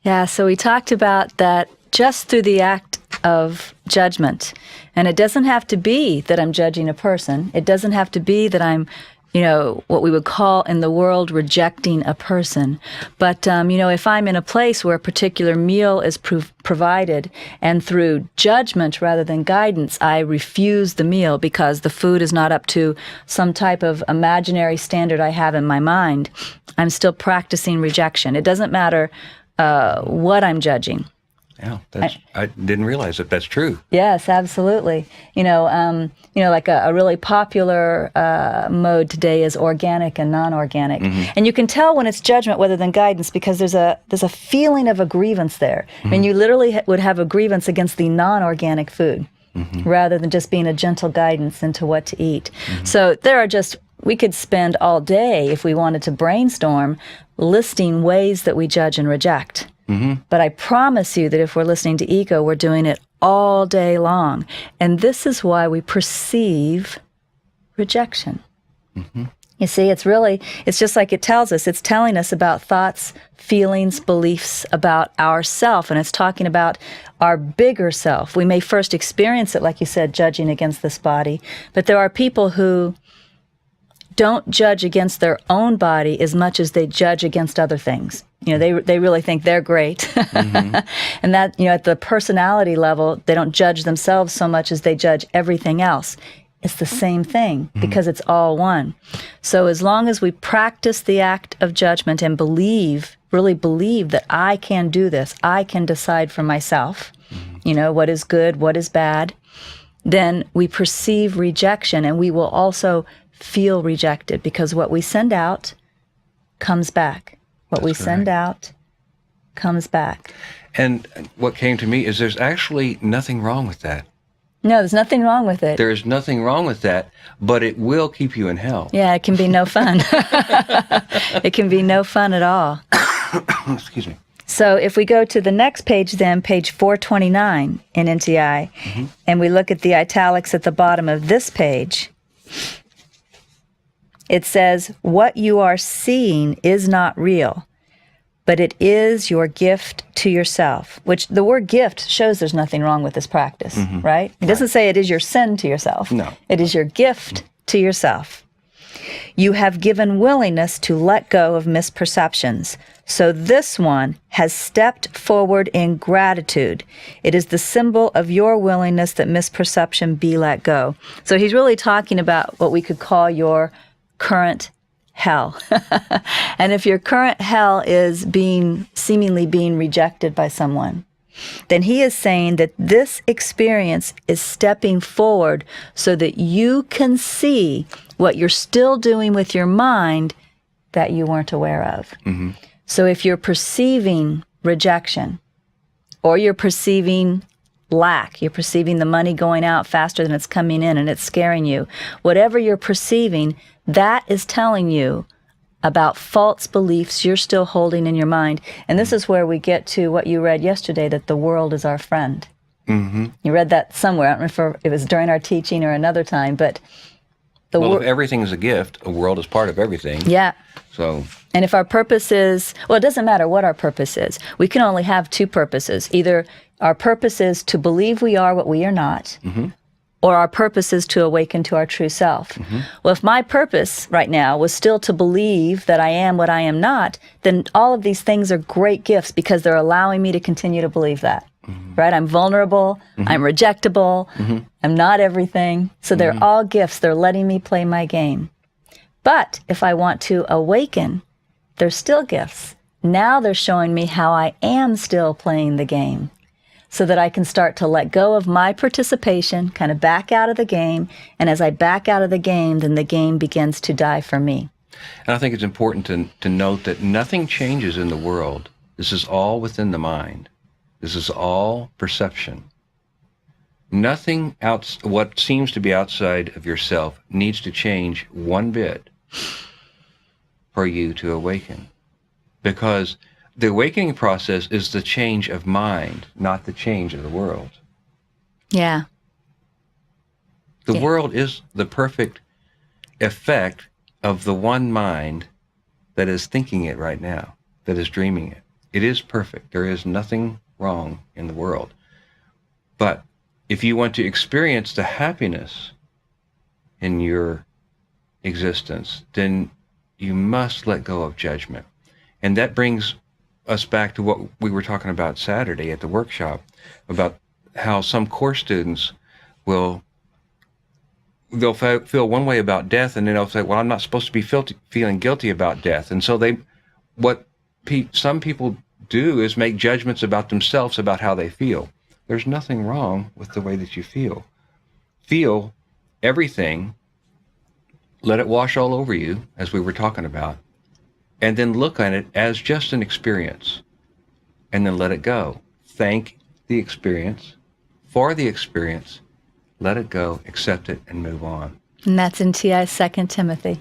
Yeah, so we talked about that just through the act of judgment. And it doesn't have to be that I'm judging a person. It doesn't have to be that I'm, what we would call in the world rejecting a person. But, if I'm in a place where a particular meal is provided and through judgment rather than guidance, I refuse the meal because the food is not up to some type of imaginary standard I have in my mind, I'm still practicing rejection. It doesn't matter what I'm judging. Yeah, I didn't realize that that's true. Yes, absolutely. Like a really popular mode today is organic and non-organic, and you can tell when it's judgment rather than guidance because there's a feeling of a grievance there. I mean, you literally would have a grievance against the non-organic food rather than just being a gentle guidance into what to eat. So we could spend all day if we wanted to brainstorm listing ways that we judge and reject. But I promise you that if we're listening to ego, we're doing it all day long. And this is why we perceive rejection. You see, it's just like it tells us. It's telling us about thoughts, feelings, beliefs about ourself, and it's talking about our bigger self. We may first experience it, like you said, judging against this body, but there are people who don't judge against their own body as much as they judge against other things. They really think they're great. And that, at the personality level, they don't judge themselves so much as they judge everything else. It's the same thing because it's all one. So as long as we practice the act of judgment and really believe that I can do this, I can decide for myself, what is good, what is bad, then we perceive rejection and we will also feel rejected because what we send out comes back. What we send out comes back. And what came to me is there's actually nothing wrong with that. No, there's nothing wrong with it. There's nothing wrong with that, but it will keep you in hell. Yeah, it can be no fun. It can be no fun at all. Excuse me. So if we go to the next page then, page 429 in NTI, and we look at the italics at the bottom of this page, it says, what you are seeing is not real, but it is your gift to yourself, which the word gift shows there's nothing wrong with this practice, right? It doesn't say it is your sin to yourself. No. It is your gift to yourself. You have given willingness to let go of misperceptions. So this one has stepped forward in gratitude. It is the symbol of your willingness that misperception be let go. So he's really talking about what we could call your current hell. And if your current hell is seemingly being rejected by someone, then he is saying that this experience is stepping forward so that you can see what you're still doing with your mind that you weren't aware of. So if you're perceiving rejection, or you're perceiving lack, you're perceiving the money going out faster than it's coming in and it's scaring you, whatever you're perceiving, that is telling you about false beliefs you're still holding in your mind. And this is where we get to what you read yesterday, that the world is our friend. You read that somewhere. I don't know if it was during our teaching or another time, but if everything is a gift, a world is part of everything. Yeah. So. And if our purpose is, it doesn't matter what our purpose is. We can only have two purposes. Either our purpose is to believe we are what we are not, or our purpose is to awaken to our true self. Well, if my purpose right now was still to believe that I am what I am not, then all of these things are great gifts because they're allowing me to continue to believe that. Right? I'm vulnerable, I'm rejectable, I'm not everything. So they're all gifts. They're letting me play my game. But if I want to awaken, they're still gifts. Now they're showing me how I am still playing the game, so that I can start to let go of my participation, kind of back out of the game. And as I back out of the game, then the game begins to die for me. And I think it's important to note that nothing changes in the world. This is all within the mind. This is all perception. Nothing else, what seems to be outside of yourself needs to change one bit for you to awaken. Because the awakening process is the change of mind, not the change of the world. Yeah. The world is the perfect effect of the one mind that is thinking it right now, that is dreaming it. It is perfect. There is nothing wrong in the world. But if you want to experience the happiness in your existence, then you must let go of judgment. And that brings us back to what we were talking about Saturday at the workshop, about how some course students they'll feel one way about death, and then they'll say, well, I'm not supposed to be feeling guilty about death. And so some people do is make judgments about themselves, about how they feel. There's nothing wrong with the way that you feel. Feel everything, let it wash all over you, as we were talking about, and then look at it as just an experience, and then let it go. Thank the experience for the experience, let it go, accept it, and move on. And that's NTI's 2 Timothy.